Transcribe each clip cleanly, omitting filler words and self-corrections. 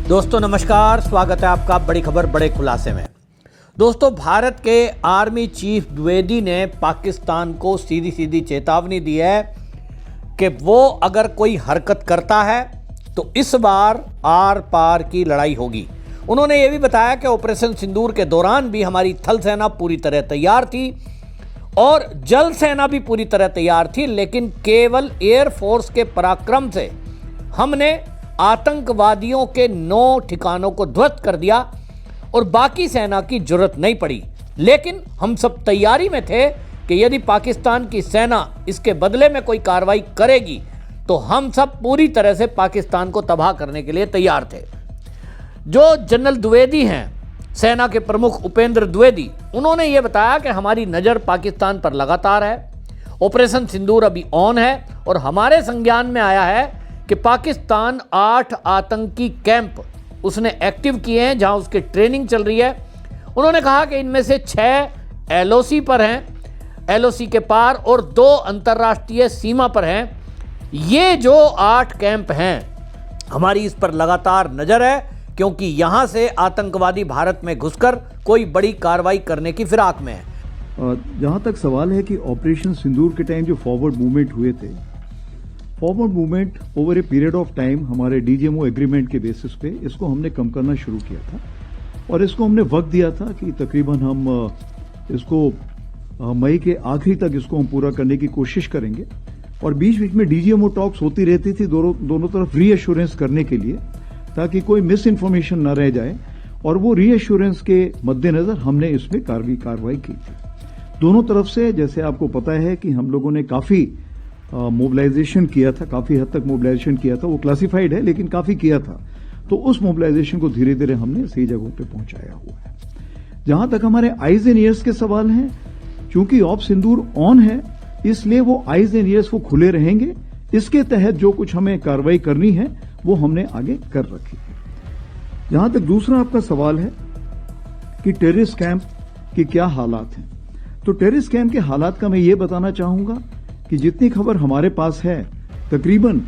दोस्तों नमस्कार, स्वागत है आपका बड़ी खबर बड़े खुलासे में। दोस्तों, भारत के आर्मी चीफ द्विवेदी ने पाकिस्तान को सीधी सीधी चेतावनी दी है कि वो अगर कोई हरकत करता है तो इस बार आर पार की लड़ाई होगी। उन्होंने ये भी बताया कि ऑपरेशन सिंदूर के दौरान भी हमारी थल सेना पूरी तरह तैयार थी और जल सेना भी पूरी तरह तैयार थी, लेकिन केवल एयरफोर्स के पराक्रम से हमने आतंकवादियों के 9 ठिकानों को ध्वस्त कर दिया और बाकी सेना की जरूरत नहीं पड़ी। लेकिन हम सब तैयारी में थे कि यदि पाकिस्तान की सेना इसके बदले में कोई कार्रवाई करेगी तो हम सब पूरी तरह से पाकिस्तान को तबाह करने के लिए तैयार थे। जो जनरल द्विवेदी हैं, सेना के प्रमुख उपेंद्र द्विवेदी, उन्होंने ये बताया कि हमारी नज़र पाकिस्तान पर लगातार है। ऑपरेशन सिंदूर अभी ऑन है और हमारे संज्ञान में आया है कि पाकिस्तान 8 आतंकी कैंप उसने एक्टिव किए हैं जहां उसकी ट्रेनिंग चल रही है। उन्होंने कहा कि इनमें से 6 एलओसी पर हैं, एलओसी के पार, और 2 अंतर्राष्ट्रीय सीमा पर हैं। ये जो 8 कैंप हैं, हमारी इस पर लगातार नज़र है, क्योंकि यहां से आतंकवादी भारत में घुसकर कोई बड़ी कार्रवाई करने की फिराक में है। जहां तक सवाल है कि ऑपरेशन सिंदूर के टाइम जो फॉरवर्ड मूवमेंट हुए थे, forward movement over a period of time हमारे डीजीएमओ एग्रीमेंट के बेसिस पे इसको हमने कम करना शुरू किया था और इसको हमने वक्त दिया था कि तकरीबन हम इसको मई के आखिरी तक इसको हम पूरा करने की कोशिश करेंगे। और बीच बीच में डीजीएमओ टॉक्स होती रहती थी दोनों तरफ रीएश्योरेंस करने के लिए, ताकि कोई मिस इन्फॉर्मेशन न रह जाए, और वो रीएश्योरेंस के मद्देनजर हमने इसमें कार्रवाई की थी दोनों तरफ से। जैसे आपको पता है कि हम लोगों ने काफी मोबिलाइजेशन किया था, काफी हद तक मोबिलाइजेशन किया था, वो क्लासिफाइड है लेकिन काफी किया था, तो उस मोबिलाइजेशन को धीरे धीरे हमने सही जगहों पे पहुंचाया हुआ है। जहां तक हमारे आईज एंड ईयर्स के सवाल हैं, चूंकि ऑप सिंदूर ऑन है इसलिए वो आईज एंड ईयर्स वो खुले रहेंगे। इसके तहत जो कुछ हमें कार्रवाई करनी है वो हमने आगे कर रखी है। जहां तक दूसरा आपका सवाल है कि टेररिस्ट कैंप के क्या हालात हैं, तो टेररिस्ट कैंप के हालात का मैं ये बताना चाहूंगा कि जितनी खबर हमारे पास है, तकरीबन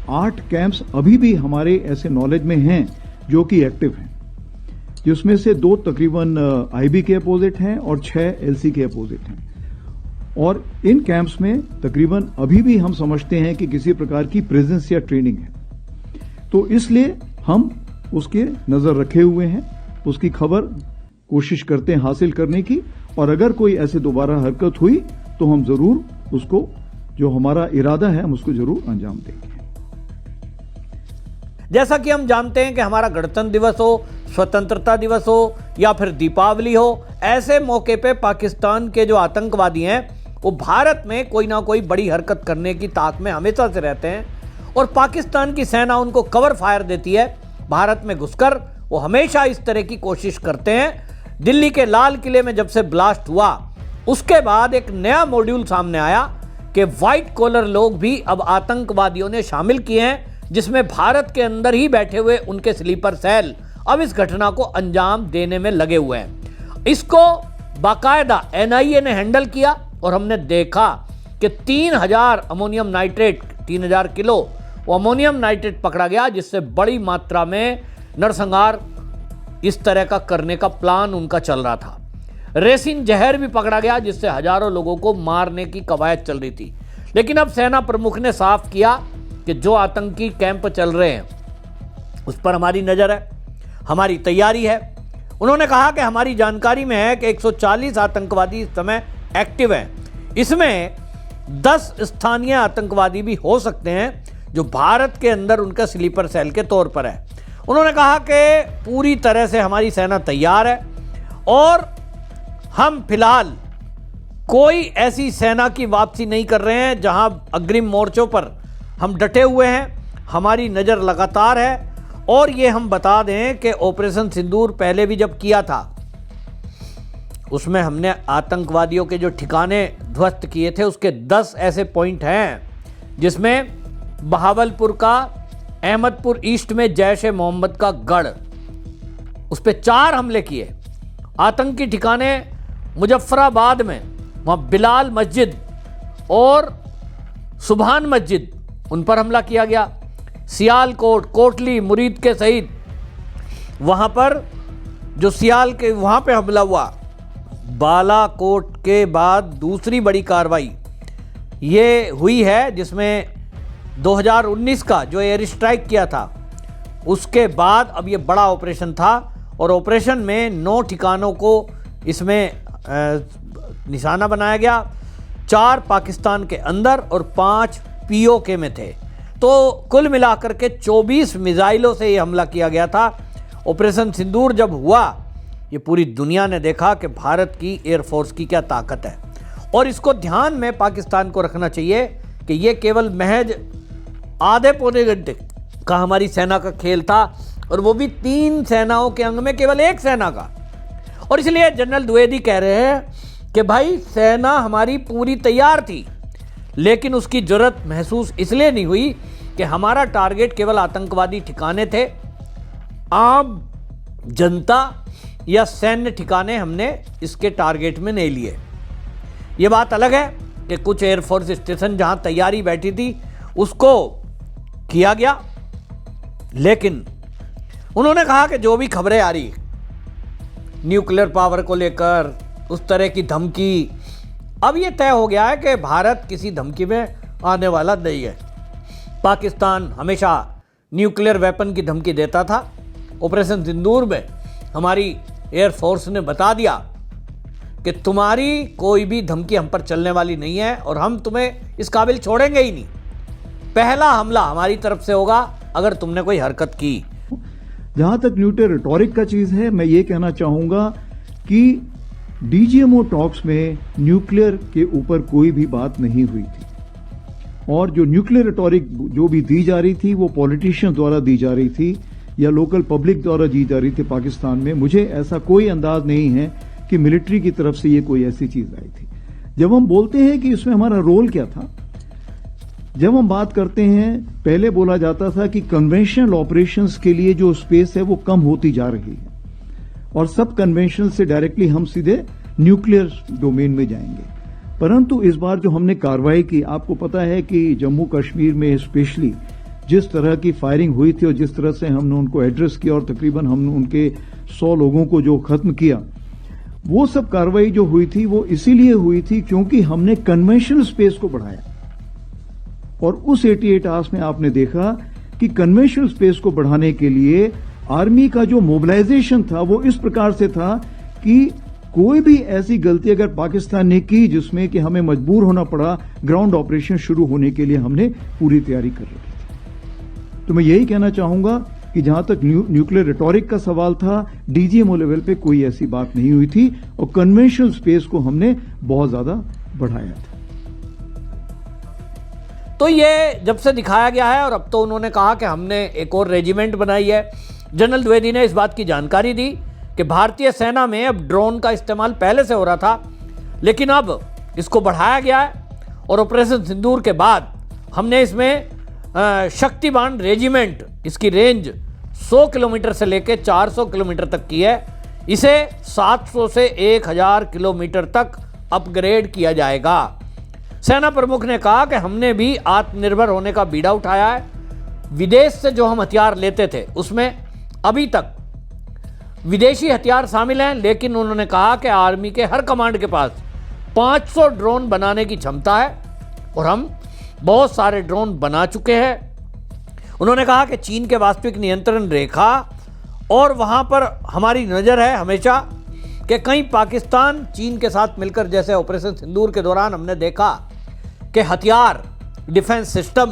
8 कैंप्स अभी भी हमारे ऐसे नॉलेज में हैं जो कि एक्टिव हैं, जिसमें से 2 तकरीबन आईबी के अपोजिट हैं और 6 एलसी के अपोजिट हैं। और इन कैंप्स में तकरीबन अभी भी हम समझते हैं कि किसी प्रकार की प्रेजेंस या ट्रेनिंग है, तो इसलिए हम उसके नजर रखे हुए हैं, उसकी खबर कोशिश करते हैं हासिल करने की, और अगर कोई ऐसे दोबारा हरकत हुई तो हम जरूर उसको, जो हमारा इरादा है, हम उसको जरूर अंजाम देंगे। जैसा कि हम जानते हैं कि हमारा गणतंत्र दिवस हो, स्वतंत्रता दिवस हो या फिर दीपावली हो, ऐसे मौके पे पाकिस्तान के जो आतंकवादी हैं वो भारत में कोई ना कोई बड़ी हरकत करने की ताक में हमेशा से रहते हैं और पाकिस्तान की सेना उनको कवर फायर देती है। भारत में घुसकर वो हमेशा इस तरह की कोशिश करते हैं। दिल्ली के लाल किले में जब से ब्लास्ट हुआ उसके बाद एक नया मॉड्यूल सामने आया कि व्हाइट कॉलर लोग भी अब आतंकवादियों ने शामिल किए हैं, जिसमें भारत के अंदर ही बैठे हुए उनके स्लीपर सेल अब इस घटना को अंजाम देने में लगे हुए हैं। इसको बाकायदा एनआईए ने हैंडल किया और हमने देखा कि 3000 अमोनियम नाइट्रेट, 3000 किलो वो अमोनियम नाइट्रेट पकड़ा गया, जिससे बड़ी मात्रा में नरसंहार इस तरह का करने का प्लान उनका चल रहा था। रेसिन जहर भी पकड़ा गया, जिससे हजारों लोगों को मारने की कवायद चल रही थी। लेकिन अब सेना प्रमुख ने साफ किया कि जो आतंकी कैंप चल रहे हैं उस पर हमारी नजर है, हमारी तैयारी है। उन्होंने कहा कि हमारी जानकारी में है कि 140 आतंकवादी इस समय एक्टिव हैं। इसमें 10 स्थानीय आतंकवादी भी हो सकते हैं जो भारत के अंदर उनका स्लीपर सेल के तौर पर है। उन्होंने कहा कि पूरी तरह से हमारी सेना तैयार है और हम फिलहाल कोई ऐसी सेना की वापसी नहीं कर रहे हैं जहां अग्रिम मोर्चों पर हम डटे हुए हैं। हमारी नज़र लगातार है और ये हम बता दें कि ऑपरेशन सिंदूर पहले भी जब किया था उसमें हमने आतंकवादियों के जो ठिकाने ध्वस्त किए थे उसके 10 ऐसे पॉइंट हैं, जिसमें बहावलपुर का अहमदपुर ईस्ट में जैश ए मोहम्मद का गढ़, उस पर 4 हमले किए। आतंकी ठिकाने मुजफ्फराबाद में, वहाँ बिलाल मस्जिद और सुबहान मस्जिद, उन पर हमला किया गया। सियालकोट, कोटली, मुरीद के सहित वहाँ पर जो सियाल के वहाँ पे हमला हुआ, बालाकोट के बाद दूसरी बड़ी कार्रवाई ये हुई है, जिसमें 2019 का जो एयर स्ट्राइक किया था उसके बाद अब ये बड़ा ऑपरेशन था। और ऑपरेशन में 9 ठिकानों को इसमें निशाना बनाया गया, 4 पाकिस्तान के अंदर और 5 पीओके में थे। तो कुल मिलाकर के 24 मिसाइलों से ये हमला किया गया था। ऑपरेशन सिंदूर जब हुआ, ये पूरी दुनिया ने देखा कि भारत की एयरफोर्स की क्या ताकत है। और इसको ध्यान में पाकिस्तान को रखना चाहिए कि ये केवल महज आधे पौने घंटे का हमारी सेना का खेल था, और वो भी 3 सेनाओं के अंग में केवल 1 सेना का। और इसलिए जनरल द्विवेदी कह रहे हैं कि भाई सेना हमारी पूरी तैयार थी, लेकिन उसकी जरूरत महसूस इसलिए नहीं हुई कि हमारा टारगेट केवल आतंकवादी ठिकाने थे, आम जनता या सैन्य ठिकाने हमने इसके टारगेट में नहीं लिए। ये बात अलग है कि कुछ एयरफोर्स स्टेशन जहां तैयारी बैठी थी उसको किया गया, लेकिन उन्होंने कहा कि जो भी खबरें आ रही न्यूक्लियर पावर को लेकर, उस तरह की धमकी, अब ये तय हो गया है कि भारत किसी धमकी में आने वाला नहीं है। पाकिस्तान हमेशा न्यूक्लियर वेपन की धमकी देता था। ऑपरेशन सिंदूर में हमारी एयरफोर्स ने बता दिया कि तुम्हारी कोई भी धमकी हम पर चलने वाली नहीं है और हम तुम्हें इस काबिल छोड़ेंगे ही नहीं। पहला हमला हमारी तरफ से होगा अगर तुमने कोई हरकत की। जहां तक न्यूक्लियर रिटॉरिक का चीज है, मैं ये कहना चाहूंगा कि डीजीएमओ टॉक्स में न्यूक्लियर के ऊपर कोई भी बात नहीं हुई थी, और जो न्यूक्लियर रिटॉरिक जो भी दी जा रही थी वो पॉलिटिशियंस द्वारा दी जा रही थी या लोकल पब्लिक द्वारा दी जा रही थी पाकिस्तान में। मुझे ऐसा कोई अंदाज नहीं है कि मिलिट्री की तरफ से ये कोई ऐसी चीज आई थी। जब हम बोलते हैं कि इसमें हमारा रोल क्या था, जब हम बात करते हैं, पहले बोला जाता था कि कन्वेंशनल ऑपरेशंस के लिए जो स्पेस है वो कम होती जा रही है और सब कन्वेंशन से डायरेक्टली हम सीधे न्यूक्लियर डोमेन में जाएंगे। परंतु इस बार जो हमने कार्रवाई की, आपको पता है कि जम्मू कश्मीर में स्पेशली जिस तरह की फायरिंग हुई थी और जिस तरह से हमने उनको एड्रेस किया और तकरीबन हमने उनके 100 लोगों को जो खत्म किया, वो सब कार्रवाई जो हुई थी वो इसीलिए हुई थी क्योंकि हमने कन्वेंशनल स्पेस को बढ़ाया। और उस 88 आवर्स में आपने देखा कि कन्वेंशनल स्पेस को बढ़ाने के लिए आर्मी का जो मोबिलाइजेशन था वो इस प्रकार से था कि कोई भी ऐसी गलती अगर पाकिस्तान ने की जिसमें कि हमें मजबूर होना पड़ा ग्राउंड ऑपरेशन शुरू होने के लिए, हमने पूरी तैयारी कर रखी थी। तो मैं यही कहना चाहूंगा कि जहां तक न्यूक्लियर रिटॉरिक का सवाल था, डीजीएमओ लेवल पे कोई ऐसी बात नहीं हुई थी और कन्वेंशनल स्पेस को हमने बहुत ज्यादा बढ़ाया था। तो ये जब से दिखाया गया है, और अब तो उन्होंने कहा कि हमने एक और रेजिमेंट बनाई है। जनरल द्विवेदी ने इस बात की जानकारी दी कि भारतीय सेना में अब ड्रोन का इस्तेमाल पहले से हो रहा था, लेकिन अब इसको बढ़ाया गया है और ऑपरेशन सिंदूर के बाद हमने इसमें शक्तिबान रेजिमेंट, इसकी रेंज 100 किलोमीटर से लेकर 400 किलोमीटर तक की है। इसे 700 से 1000 किलोमीटर तक अपग्रेड किया जाएगा। सेना प्रमुख ने कहा कि हमने भी आत्मनिर्भर होने का बीड़ा उठाया है। विदेश से जो हम हथियार लेते थे उसमें अभी तक विदेशी हथियार शामिल हैं, लेकिन उन्होंने कहा कि आर्मी के हर कमांड के पास 500 ड्रोन बनाने की क्षमता है और हम बहुत सारे ड्रोन बना चुके हैं। उन्होंने कहा कि चीन के वास्तविक नियंत्रण रेखा और वहां पर हमारी नजर है हमेशा कि कहीं पाकिस्तान चीन के साथ मिलकर, जैसे ऑपरेशन सिंदूर के दौरान हमने देखा कि हथियार, डिफेंस सिस्टम,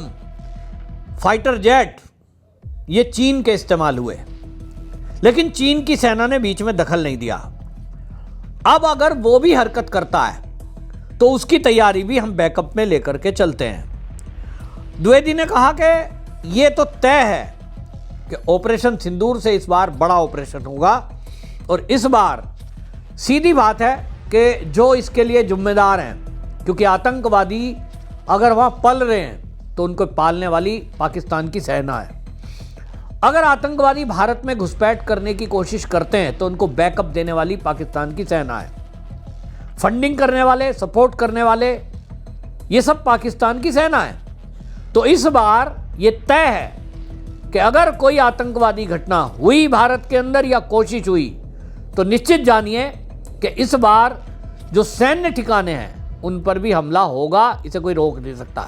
फाइटर जेट ये चीन के इस्तेमाल हुए, लेकिन चीन की सेना ने बीच में दखल नहीं दिया। अब अगर वो भी हरकत करता है तो उसकी तैयारी भी हम बैकअप में लेकर के चलते हैं। द्विवेदी ने कहा कि ये तो तय है कि ऑपरेशन सिंदूर से इस बार बड़ा ऑपरेशन होगा और इस बार सीधी बात है कि जो इसके लिए जिम्मेदार हैं, क्योंकि आतंकवादी अगर वहां पल रहे हैं तो उनको पालने वाली पाकिस्तान की सेना है। अगर आतंकवादी भारत में घुसपैठ करने की कोशिश करते हैं तो उनको बैकअप देने वाली पाकिस्तान की सेना है। फंडिंग करने वाले, सपोर्ट करने वाले, ये सब पाकिस्तान की सेना है। तो इस बार ये तय है कि अगर कोई आतंकवादी घटना हुई भारत के अंदर या कोशिश हुई तो निश्चित जानिए कि इस बार जो सैन्य ठिकाने हैं उन पर भी हमला होगा, इसे कोई रोक नहीं सकता।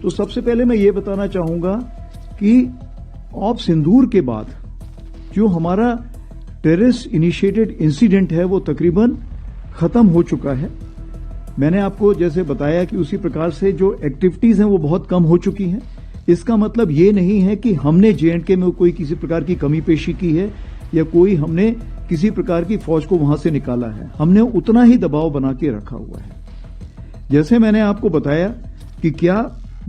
तो सबसे पहले मैं ये बताना चाहूंगा कि ऑप सिंदूर के बाद जो हमारा टेररिस्ट इनिशिएटेड इंसिडेंट है वो तकरीबन खत्म हो चुका है। मैंने आपको जैसे बताया कि उसी प्रकार से जो एक्टिविटीज हैं वो बहुत कम हो चुकी हैं। इसका मतलब ये नहीं है कि हमने जेएंडके में कोई किसी प्रकार की कमी पेशी की है या कोई हमने किसी प्रकार की फौज को वहां से निकाला है। हमने उतना ही दबाव बना के रखा हुआ है। जैसे मैंने आपको बताया कि क्या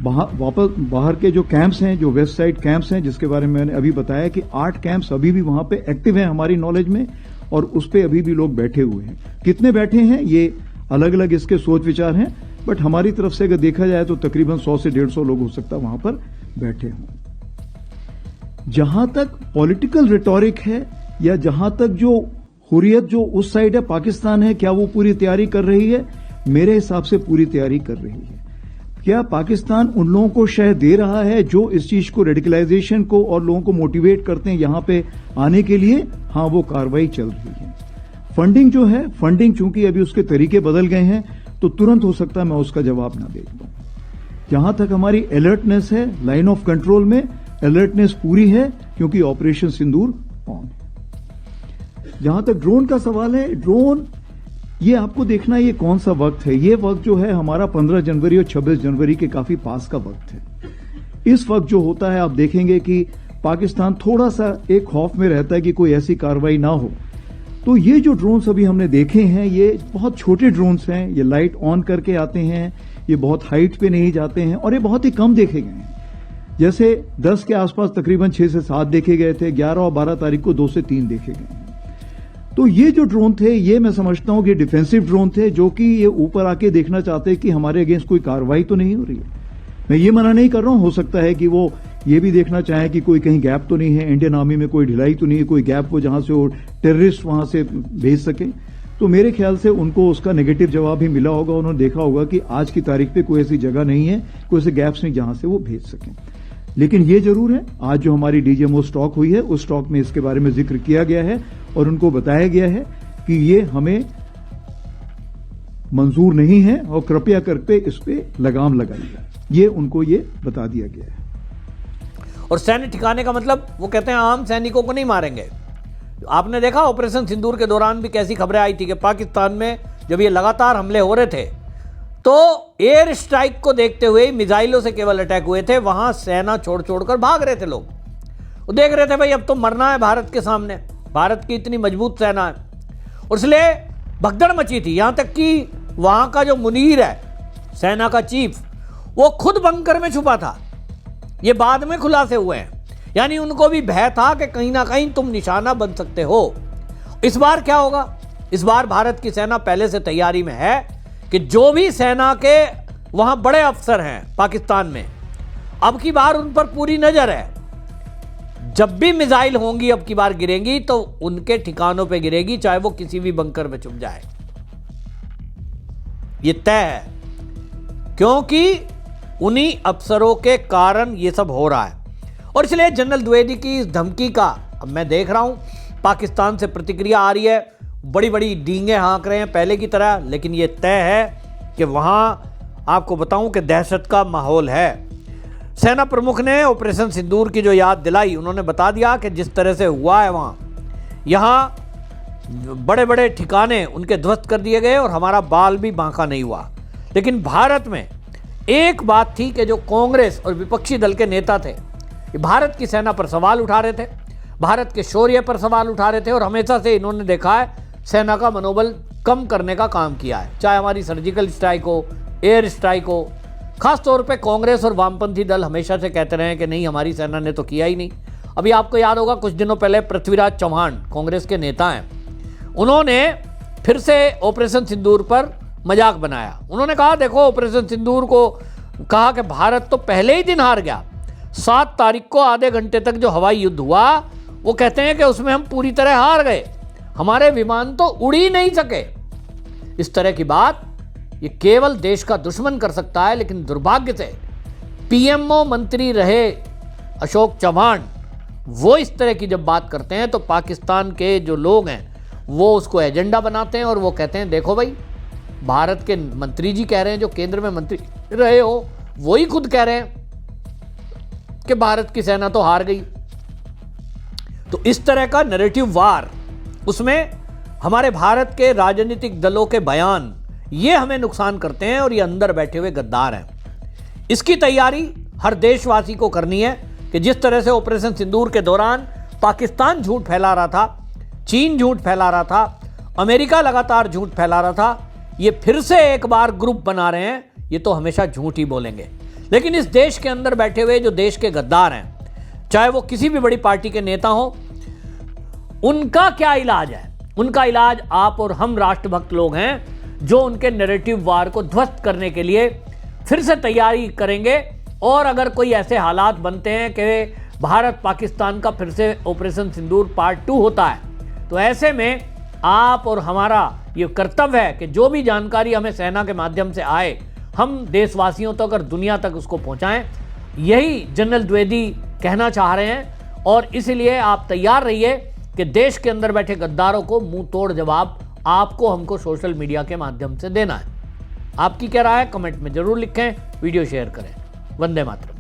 वापस बाहर के जो कैंप्स हैं, जो वेस्ट साइड कैंप्स हैं, जिसके बारे में मैंने अभी बताया कि 8 कैंप्स अभी भी वहां पे एक्टिव हैं हमारी नॉलेज में, और उस पे अभी भी लोग बैठे हुए हैं। कितने बैठे हैं ये अलग अलग इसके सोच विचार हैं, बट हमारी तरफ से अगर देखा जाए तो तकरीबन 100 से 150 लोग हो सकता है वहां पर बैठे हों। जहां तक पॉलिटिकल रिटोरिक है या जहां तक जो हुर्रियत जो उस साइड है, पाकिस्तान है, क्या वो पूरी तैयारी कर रही है? मेरे हिसाब से पूरी तैयारी कर रही है। क्या पाकिस्तान उन लोगों को शह दे रहा है जो इस चीज को, रेडिकलाइजेशन को और लोगों को मोटिवेट करते हैं यहां पे आने के लिए? हाँ, वो कार्रवाई चल रही है। फंडिंग जो है, फंडिंग चूंकि अभी उसके तरीके बदल गए हैं तो तुरंत हो सकता है मैं उसका जवाब ना दे पाऊं। जहां तक हमारी अलर्टनेस है, लाइन ऑफ कंट्रोल में अलर्टनेस पूरी है क्योंकि ऑपरेशन सिंदूर ऑन है। जहां तक ड्रोन का सवाल है, ड्रोन ये आपको देखना ये कौन सा वक्त है। ये वक्त जो है हमारा 15 जनवरी और 26 जनवरी के काफी पास का वक्त है। इस वक्त जो होता है आप देखेंगे कि पाकिस्तान थोड़ा सा एक खौफ में रहता है कि कोई ऐसी कार्रवाई ना हो। तो ये जो ड्रोन्स अभी हमने देखे हैं ये बहुत छोटे ड्रोन्स हैं, ये लाइट ऑन करके आते हैं, ये बहुत हाइट पे नहीं जाते हैं और ये बहुत ही कम देखे गए हैं। जैसे 10 के आसपास तकरीबन 6 से 7 देखे गए थे, 11 और 12 तारीख को 2 से 3 देखे गए हैं। तो ये जो ड्रोन थे ये मैं समझता हूं कि डिफेंसिव ड्रोन थे, जो कि ये ऊपर आके देखना चाहते हैं कि हमारे अगेंस्ट कोई कार्रवाई तो नहीं हो रही है। मैं ये मना नहीं कर रहा हूं, हो सकता है कि वो ये भी देखना चाहें कि कोई कहीं गैप तो नहीं है, इंडियन आर्मी में कोई ढिलाई तो नहीं है, कोई गैप हो जहां से वो टेररिस्ट वहां से भेज सके। तो मेरे ख्याल से उनको उसका नेगेटिव जवाब भी मिला होगा। उन्होंने देखा होगा कि आज की तारीख पे कोई ऐसी जगह नहीं है, कोई ऐसे गैप्स नहीं जहां से वो भेज सकें। लेकिन ये जरूर है, आज जो हमारी डीजीएमओ स्टॉक हुई है उस स्टॉक में इसके बारे में जिक्र किया गया है और उनको बताया गया है कि ये हमें मंजूर नहीं है और कृपया करके इस पे लगाम लगाइए। ये उनको ये बता दिया गया है। और सैन्य ठिकाने का मतलब वो कहते हैं आम सैनिकों को नहीं मारेंगे। आपने देखा ऑपरेशन सिंदूर के दौरान भी कैसी खबरें आई थी कि पाकिस्तान में जब ये लगातार हमले हो रहे थे तो एयर स्ट्राइक को देखते हुए मिसाइलों से केवल अटैक हुए थे, वहां सेना छोड़ छोड़कर भाग रहे थे लोग। वो देख रहे थे भाई अब तो मरना है भारत के सामने, भारत की इतनी मजबूत सेना है, और इसलिए भगदड़ मची थी। यहां तक कि वहां का जो मुनीर है सेना का चीफ, वो खुद बंकर में छुपा था। ये बाद में खुलासे हुए हैं। यानी उनको भी भय था कि कहीं ना कहीं तुम निशाना बन सकते हो। इस बार क्या होगा? इस बार भारत की सेना पहले से तैयारी में है कि जो भी सेना के वहां बड़े अफसर हैं पाकिस्तान में, अब की बार उन पर पूरी नजर है। जब भी मिसाइल होंगी अब की बार गिरेंगी तो उनके ठिकानों पे गिरेगी, चाहे वो किसी भी बंकर में छुप जाए। ये तय है, क्योंकि उन्हीं अफसरों के कारण ये सब हो रहा है। और इसलिए जनरल द्विवेदी की इस धमकी का अब मैं देख रहा हूं पाकिस्तान से प्रतिक्रिया आ रही है, बड़ी बड़ी डींगे हाँक रहे हैं पहले की तरह, लेकिन ये तय है कि वहां आपको बताऊं कि दहशत का माहौल है। सेना प्रमुख ने ऑपरेशन सिंदूर की जो याद दिलाई, उन्होंने बता दिया कि जिस तरह से हुआ है वहां, यहां बड़े बड़े ठिकाने उनके ध्वस्त कर दिए गए और हमारा बाल भी बांका नहीं हुआ। लेकिन भारत में एक बात थी कि जो कांग्रेस और विपक्षी दल के नेता थे, ये भारत की सेना पर सवाल उठा रहे थे, भारत के शौर्य पर सवाल उठा रहे थे, और हमेशा से इन्होंने देखा है सेना का मनोबल कम करने का काम किया है, चाहे हमारी सर्जिकल स्ट्राइक हो, एयर स्ट्राइक हो। खासतौर पे कांग्रेस और वामपंथी दल हमेशा से कहते रहे कि नहीं हमारी सेना ने तो किया ही नहीं। अभी आपको याद होगा कुछ दिनों पहले पृथ्वीराज चौहान कांग्रेस के नेता हैं, उन्होंने फिर से ऑपरेशन सिंदूर पर मजाक बनाया। उन्होंने कहा देखो ऑपरेशन सिंदूर को कहा कि भारत तो पहले ही दिन हार गया। 7 तारीख को आधे घंटे तक जो हवाई युद्ध हुआ वो कहते हैं कि उसमें हम पूरी तरह हार गए, हमारे विमान तो उड़ ही नहीं सके। इस तरह की बात ये केवल देश का दुश्मन कर सकता है। लेकिन दुर्भाग्य से पीएमओ मंत्री रहे अशोक चव्हाण वो इस तरह की जब बात करते हैं तो पाकिस्तान के जो लोग हैं वो उसको एजेंडा बनाते हैं और वो कहते हैं देखो भाई, भारत के मंत्री जी कह रहे हैं, जो केंद्र में मंत्री रहे हो वो ही खुद कह रहे हैं कि भारत की सेना तो हार गई। तो इस तरह का नैरेटिव वार, उसमें हमारे भारत के राजनीतिक दलों के बयान ये हमें नुकसान करते हैं और ये अंदर बैठे हुए गद्दार हैं। इसकी तैयारी हर देशवासी को करनी है कि जिस तरह से ऑपरेशन सिंदूर के दौरान पाकिस्तान झूठ फैला रहा था, चीन झूठ फैला रहा था, अमेरिका लगातार झूठ फैला रहा था, ये फिर से एक बार ग्रुप बना रहे हैं। ये तो हमेशा झूठ ही बोलेंगे, लेकिन इस देश के अंदर बैठे हुए जो देश के गद्दार हैं, चाहे वो किसी भी बड़ी पार्टी के नेता हो, उनका क्या इलाज है? उनका इलाज आप और हम राष्ट्रभक्त लोग हैं जो उनके नैरेटिव वार को ध्वस्त करने के लिए फिर से तैयारी करेंगे। और अगर कोई ऐसे हालात बनते हैं कि भारत पाकिस्तान का फिर से ऑपरेशन सिंदूर पार्ट 2 होता है, तो ऐसे में आप और हमारा ये कर्तव्य है कि जो भी जानकारी हमें सेना के माध्यम से आए, हम देशवासियों तक और दुनिया तक उसको पहुंचाएं। यही जनरल द्विवेदी कहना चाह रहे हैं और इसलिए आप तैयार रहिए कि देश के अंदर बैठे गद्दारों को मुंह तोड़ जवाब आपको हमको सोशल मीडिया के माध्यम से देना है। आपकी क्या राय है? कमेंट में जरूर लिखें, वीडियो शेयर करें। वंदे मातरम।